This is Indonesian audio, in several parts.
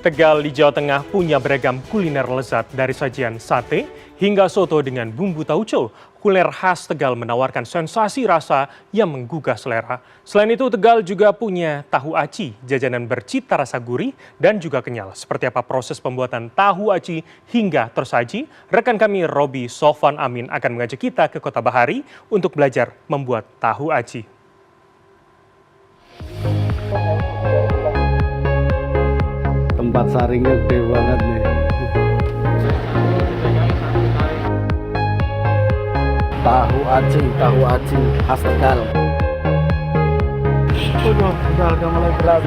Tegal di Jawa Tengah punya beragam kuliner lezat dari sajian sate hingga soto dengan bumbu tauco. Kuliner khas Tegal menawarkan sensasi rasa yang menggugah selera. Selain itu, Tegal juga punya tahu aci, jajanan bercita rasa gurih dan juga kenyal. Seperti apa proses pembuatan tahu aci hingga tersaji? Rekan kami Robi Sofwan Amin akan mengajak kita ke Kota Bahari untuk belajar membuat tahu aci. Tempat saringnya gede banget nih. Tahu aci khas Tegal. Udah harga mulai berat.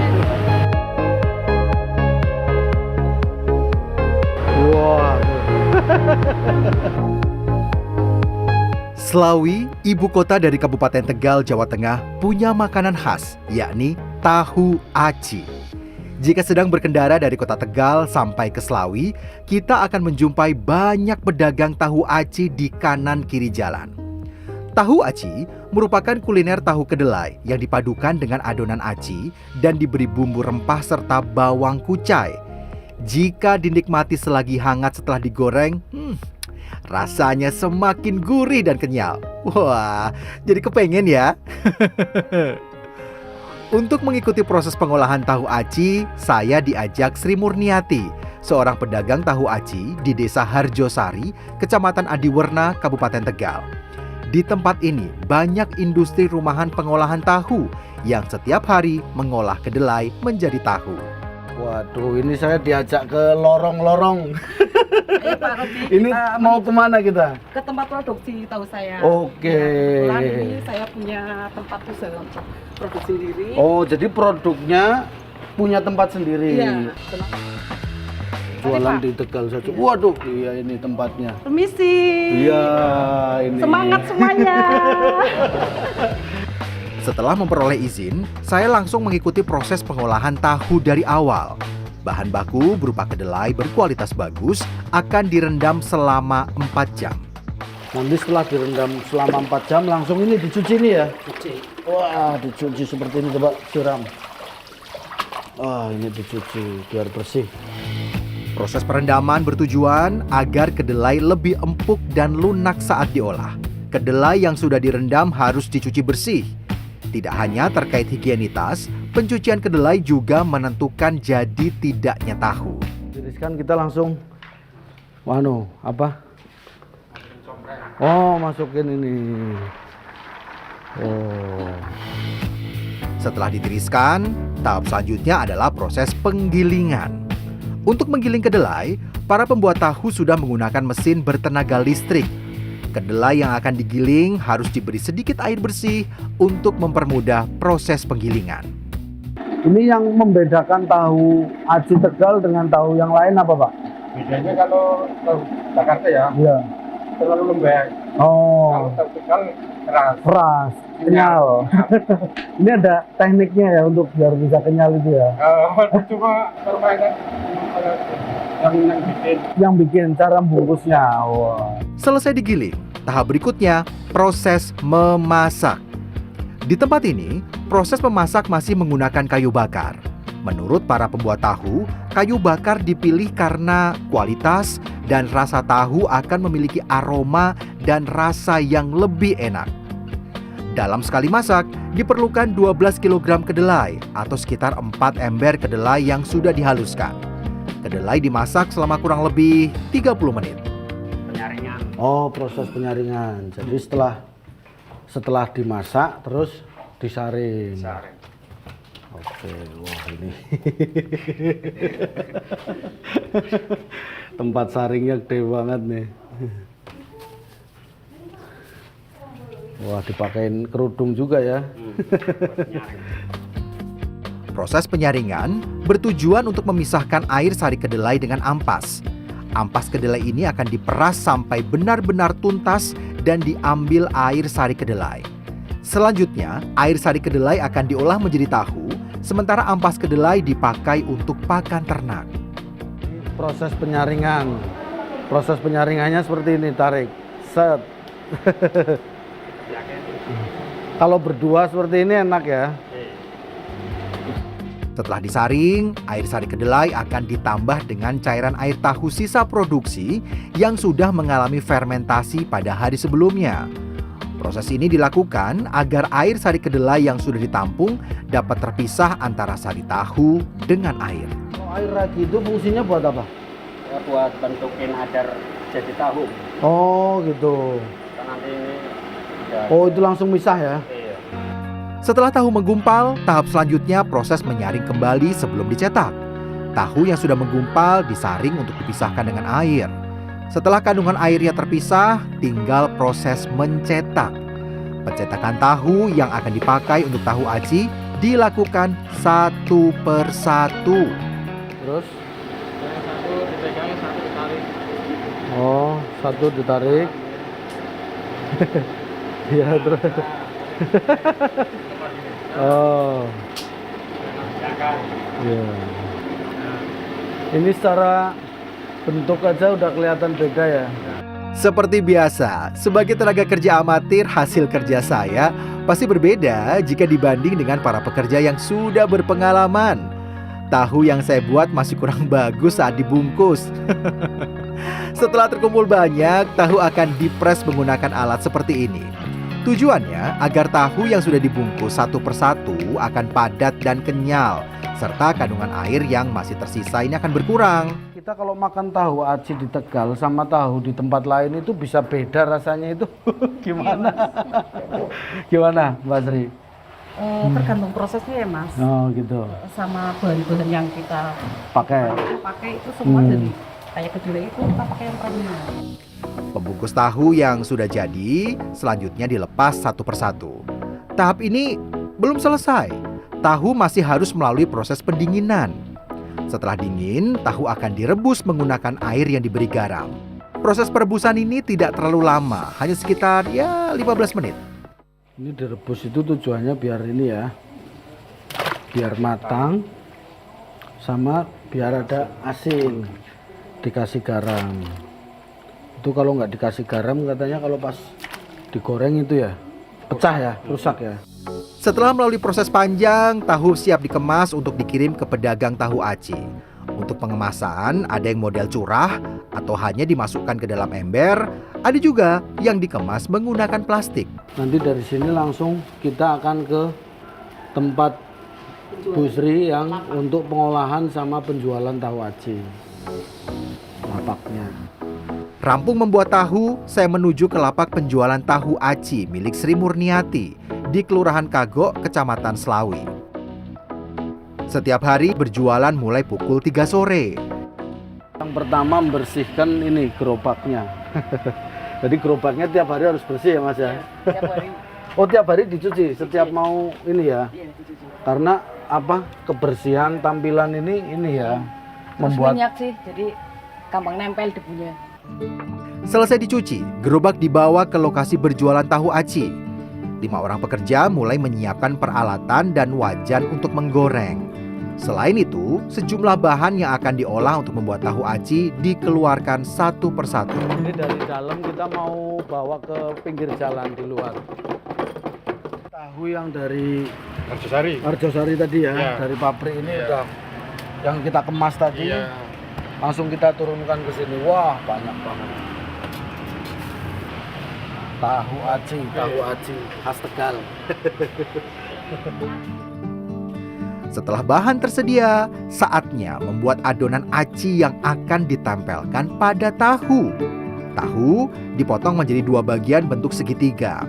Wah. Slawi, ibu kota dari Kabupaten Tegal, Jawa Tengah, punya makanan khas, yakni tahu aci. Jika sedang berkendara dari kota Tegal sampai ke Slawi, kita akan menjumpai banyak pedagang tahu aci di kanan kiri jalan. Tahu aci merupakan kuliner tahu kedelai yang dipadukan dengan adonan aci dan diberi bumbu rempah serta bawang kucai. Jika dinikmati selagi hangat setelah digoreng, rasanya semakin gurih dan kenyal. Wah, jadi kepengen ya. Untuk mengikuti proses pengolahan tahu aci, saya diajak Sri Murniati, seorang pedagang tahu aci di Desa Harjosari, Kecamatan Adiwerna, Kabupaten Tegal. Di tempat ini banyak industri rumahan pengolahan tahu yang setiap hari mengolah kedelai menjadi tahu. Waduh, ini saya diajak ke lorong-lorong. Iya Pak Robi, Ini mau kemana kita? ke tempat produksi tahu saya. Oke. Ya, kebetulan ini saya punya tempat usaha untuk produksi sendiri. Oh, jadi produknya punya tempat sendiri. Iya. Jualan Pak. di Tegal saja. Iya. Waduh, iya ini tempatnya. Permisi. Iya, ini. Semangat semuanya. Setelah memperoleh izin, saya langsung mengikuti proses pengolahan tahu dari awal. Bahan baku berupa kedelai berkualitas bagus akan direndam selama 4 jam. Nanti setelah direndam selama 4 jam langsung ini dicuci nih ya? Cuci. Wah, dicuci seperti ini, coba siram. Wah, ini dicuci biar bersih. Proses perendaman bertujuan agar kedelai lebih empuk dan lunak saat diolah. Kedelai yang sudah direndam harus dicuci bersih. Tidak hanya terkait higienitas, pencucian kedelai juga menentukan jadi tidaknya tahu. Tiriskan kita langsung, apa? Oh, masukin ini. Oh. Setelah ditiriskan, tahap selanjutnya adalah proses penggilingan. Untuk menggiling kedelai, para pembuat tahu sudah menggunakan mesin bertenaga listrik. Kedelai yang akan digiling harus diberi sedikit air bersih untuk mempermudah proses penggilingan. Ini yang membedakan tahu aci Tegal dengan tahu yang lain apa, Pak? Bedanya kalau tahu Jakarta ya, Iya. terlalu lembek. Oh, Kalau tahu Tegal keras. keras, kenyal. Ini ada tekniknya ya untuk biar bisa kenyal itu ya. Cuma permainan yang bikin Yang bikin cara bungkusnya. Wah. Selesai digiling, tahap berikutnya proses memasak. Di tempat ini, proses memasak masih menggunakan kayu bakar. Menurut para pembuat tahu, kayu bakar dipilih karena kualitas dan rasa tahu akan memiliki aroma dan rasa yang lebih enak. Dalam sekali masak, diperlukan 12 kg kedelai atau sekitar 4 ember kedelai yang sudah dihaluskan. Kedelai dimasak selama kurang lebih 30 menit. penyaringan. Oh, proses penyaringan. Jadi setelah dimasak terus disaring. Oke, wah ini. Tempat saringnya gede banget nih. Wah, dipakein kerudung juga ya. Proses penyaringan bertujuan untuk memisahkan air sari kedelai dengan ampas. Ampas kedelai ini akan diperas sampai benar-benar tuntas dan diambil air sari kedelai. Selanjutnya, air sari kedelai akan diolah menjadi tahu, sementara ampas kedelai dipakai untuk pakan ternak. Proses penyaringan. Proses penyaringannya seperti ini, tarik. Set. Kalau berdua seperti ini enak ya. Setelah disaring, air sari kedelai akan ditambah dengan cairan air tahu sisa produksi yang sudah mengalami fermentasi pada hari sebelumnya. Proses ini dilakukan agar air sari kedelai yang sudah ditampung dapat terpisah antara sari tahu dengan air. Kalau air ragi itu fungsinya buat apa? Ya, buat bentukin agar jadi tahu. Oh gitu. Kan nanti ini udah. Oh itu langsung misah ya? Iya. Setelah tahu menggumpal, tahap selanjutnya proses menyaring kembali sebelum dicetak. Tahu yang sudah menggumpal disaring untuk dipisahkan dengan air. Setelah kandungan airnya terpisah, tinggal proses mencetak. Pencetakan tahu yang akan dipakai untuk tahu aci dilakukan satu persatu. Terus? Yang satu dipegang, yang satu ditarik. Oh, satu ditarik. Iya terus. Oh, iya. Ini secara bentuk aja udah kelihatan beda ya. Seperti biasa, sebagai tenaga kerja amatir, hasil kerja saya pasti berbeda jika dibanding dengan para pekerja yang sudah berpengalaman. Tahu yang saya buat masih kurang bagus saat dibungkus. Setelah terkumpul banyak, tahu akan dipres menggunakan alat seperti ini. Tujuannya agar tahu yang sudah dibungkus satu persatu akan padat dan kenyal, serta kandungan air yang masih tersisa ini akan berkurang. Kita kalau makan tahu aci di Tegal sama tahu di tempat lain itu bisa beda rasanya itu. Gimana? Gimana, Mbak Sri? Tergantung prosesnya ya Mas. Oh gitu. Sama bahan-bahan yang kita Pakai. pakai itu semua dari kayak kedelai itu kita pakai yang premium. Pembungkus tahu yang sudah jadi selanjutnya dilepas satu persatu. Tahap ini belum selesai. Tahu masih harus melalui proses pendinginan. Setelah dingin, tahu akan direbus menggunakan air yang diberi garam. Proses perebusan ini tidak terlalu lama, hanya sekitar 15 menit. Ini direbus itu tujuannya biar ini ya, biar matang, sama biar ada asin, dikasih garam. Itu kalau nggak dikasih garam katanya kalau pas digoreng itu ya pecah ya, rusak ya. Setelah melalui proses panjang, tahu siap dikemas untuk dikirim ke pedagang tahu aci. Untuk pengemasan, ada yang model curah atau hanya dimasukkan ke dalam ember, ada juga yang dikemas menggunakan plastik. Nanti dari sini langsung kita akan ke tempat Bu Sri yang untuk pengolahan sama penjualan tahu aci. Lapaknya. Rampung membuat tahu, saya menuju ke lapak penjualan tahu aci milik Sri Murniati di Kelurahan Kagok, Kecamatan Slawi. Setiap hari berjualan mulai pukul 3 sore. Yang pertama membersihkan ini gerobaknya. Jadi gerobaknya tiap hari harus bersih ya Mas ya? Tiap hari. Oh tiap hari dicuci setiap mau ini ya? Iya, dicuci. Karena apa kebersihan tampilan ini ya Terus membuat minyak sih, jadi gampang nempel debunya. Selesai dicuci, gerobak dibawa ke lokasi berjualan tahu aci. 5 orang pekerja mulai menyiapkan peralatan dan wajan untuk menggoreng. Selain itu, sejumlah bahan yang akan diolah untuk membuat tahu aci dikeluarkan satu persatu. ini dari dalam kita mau bawa ke pinggir jalan di luar. Tahu yang dari Arjosari. Arjosari tadi ya, Iya. dari pabrik ini Iya. udah yang kita kemas tadi. Iya. Langsung kita turunkan ke sini. Wah, banyak banget. Tahu aci khas Tegal. Setelah bahan tersedia, saatnya membuat adonan aci yang akan ditempelkan pada tahu. Tahu dipotong menjadi 2 bagian bentuk segitiga.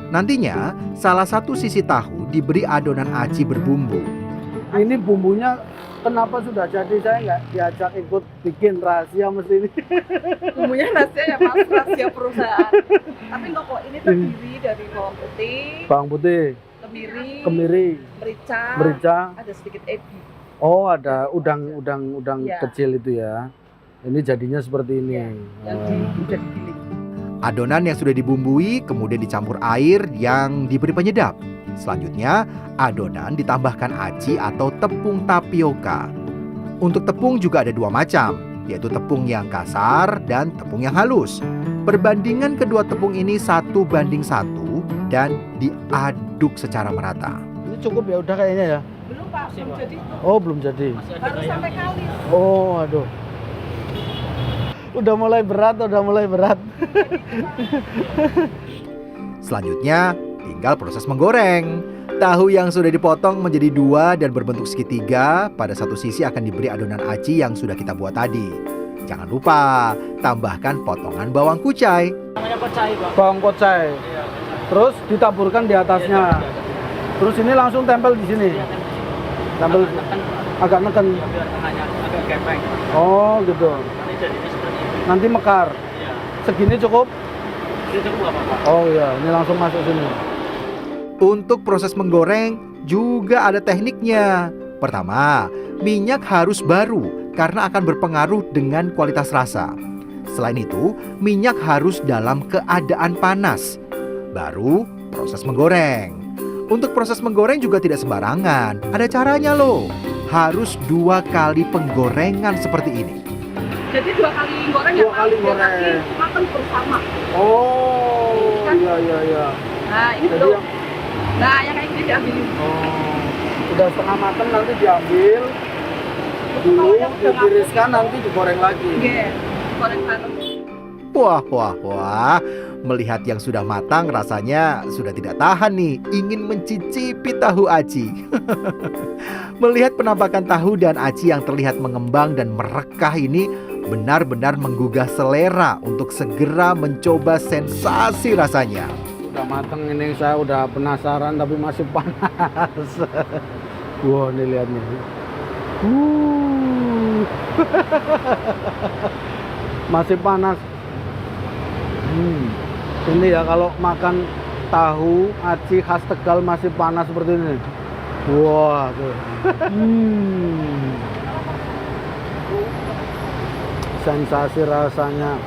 Nantinya, salah satu sisi tahu diberi adonan aci berbumbu. Ini bumbunya kenapa sudah jadi saya nggak diajak ikut bikin rahasia mesti ini. Bumbunya rahasia ya Mas, rahasia perusahaan. Tapi enggak kok, ini terdiri dari bawang putih, Bawang putih, kemiri, merica. ada sedikit ebi. Oh, ada udang Iya. kecil itu ya. Ini jadinya seperti ini. Yang udah digiling. Adonan yang sudah dibumbui kemudian dicampur air yang diberi penyedap. Selanjutnya, adonan ditambahkan aci atau tepung tapioka. Untuk tepung juga ada 2 macam, yaitu tepung yang kasar dan tepung yang halus. Perbandingan kedua tepung ini 1:1 dan diaduk secara merata. Ini cukup ya udah kayaknya ya. Belum Pak, belum jadi. Oh, belum jadi. Baru sampai kali. Oh, aduh. Udah mulai berat. Selanjutnya, tinggal proses menggoreng. Tahu yang sudah dipotong menjadi 2 dan berbentuk segitiga, pada satu sisi akan diberi adonan aci yang sudah kita buat tadi. Jangan lupa, tambahkan potongan bawang kucai. Bawang kucai. Terus ditaburkan di atasnya. Terus ini langsung tempel di sini. Tempel agak neken. Biar tengahnya agak gepeng. Oh, gitu. Nanti jadinya seperti ini. Nanti mekar. Iya. Segini cukup? Ini cukup nggak apa-apa. Oh iya, ini langsung masuk sini. Untuk proses menggoreng juga ada tekniknya. Pertama, minyak harus baru karena akan berpengaruh dengan kualitas rasa. Selain itu, minyak harus dalam keadaan panas. Baru proses menggoreng. Untuk proses menggoreng juga tidak sembarangan. Ada caranya loh. Harus 2 kali penggorengan seperti ini. Jadi 2 kali goreng ya 2 Pak? kali Biar goreng. nanti makan bersama. Oh, iya. Nah, ini Jadi belum. yang- Nah, yang kayak gini diambilin. Oh, udah setengah matang nanti diambil dulu, Kalau yang udah ditiriskan nanti digoreng lagi. Iya, goreng bareng. Wah. Melihat yang sudah matang rasanya sudah tidak tahan nih, ingin mencicipi tahu aci. Melihat penampakan tahu dan aci yang terlihat mengembang dan merekah ini benar-benar menggugah selera untuk segera mencoba sensasi rasanya. Udah matang ini, saya udah penasaran tapi masih panas. Wah, ini lihat nih. Masih panas. Ini ya kalau makan tahu aci khas Tegal masih panas seperti ini. Wah, tuh. Sensasi rasanya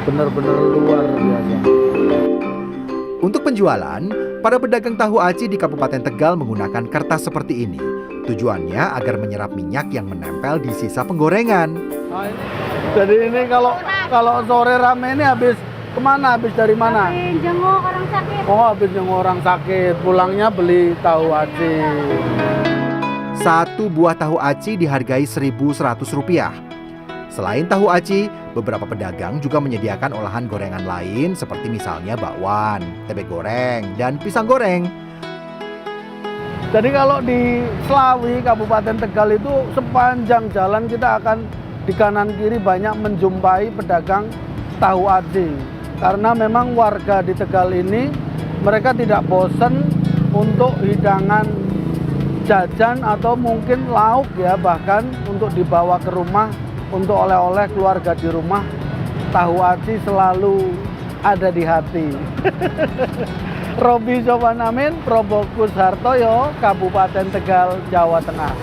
benar-benar luar biasa. Untuk penjualan, para pedagang tahu aci di Kabupaten Tegal menggunakan kertas seperti ini. Tujuannya agar menyerap minyak yang menempel di sisa penggorengan. Jadi ini kalau sore rame ini habis kemana? Habis dari mana? Jenguk orang sakit. Oh, habis jenguk orang sakit. Pulangnya beli tahu aci. Satu buah tahu aci dihargai Rp1.100. Selain tahu aci, beberapa pedagang juga menyediakan olahan gorengan lain seperti misalnya bakwan, tempe goreng, dan pisang goreng. Jadi kalau di Slawi, Kabupaten Tegal itu sepanjang jalan kita akan di kanan kiri banyak menjumpai pedagang tahu aci. Karena memang warga di Tegal ini mereka tidak bosan untuk hidangan jajan atau mungkin lauk ya, bahkan untuk dibawa ke rumah untuk oleh-oleh keluarga di rumah. Tahu aci selalu ada di hati. Robi Soban Amin, Probokus Hartoyo, Kabupaten Tegal, Jawa Tengah.